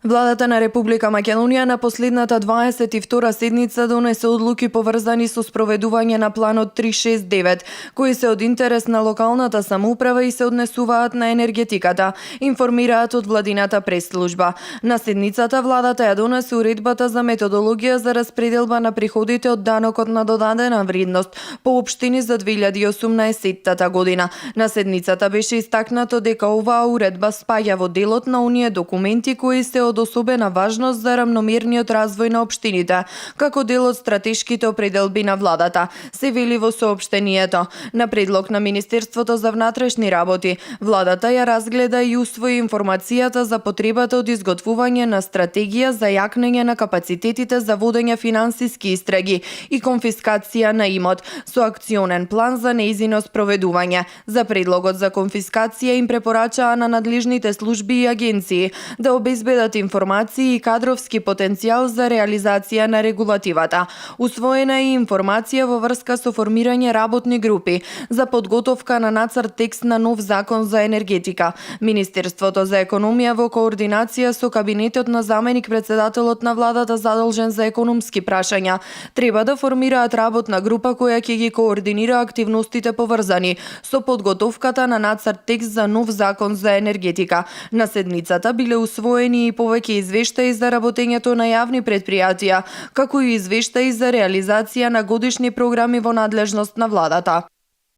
Владата на Република Македонија на последната 22 седница донесе одлуки поврзани со спроведување на планот 369, кои се од интерес на локалната самоуправа и се однесуваат на енергетиката, информираат од владината пресслужба. На седницата владата ја донесе уредбата за методологија за распределба на приходите од данокот на додадена вредност по општини за 2018 година. На седницата беше истакнато дека оваа уредба спаѓа во делот на оние документи кои се од особена важност за рамномерниот развој на општините, како дел од стратешките определби на владата, се вели во соопштението. На предлог на Министерството за внатрешни работи, владата ја разгледа и усвои информацијата за потребата од изготвување на стратегија за јакнење на капацитетите за водење финансиски истраги и конфискација на имот, со акционен план за нејзино спроведување. За предлогот за конфискација им препорачаа на надлежните служби и агенции да обезбедат информации и кадровски потенцијал за реализација на регулативата. Усвоена е и информација во врска со формирање работни групи за подготовка на нацрт текст на нов закон за енергетика. Министерството за економија во координација со кабинетот на заменик председателот на владата задолжен за економски прашања треба да формираат работна група која ќе ги координира активностите поврзани со подготовката на нацрт текст за нов закон за енергетика. На седницата биле усвоени и повеќе извештаи за работењето на јавни предпријатија, како и извештаи за реализација на годишни програми во надлежност на владата.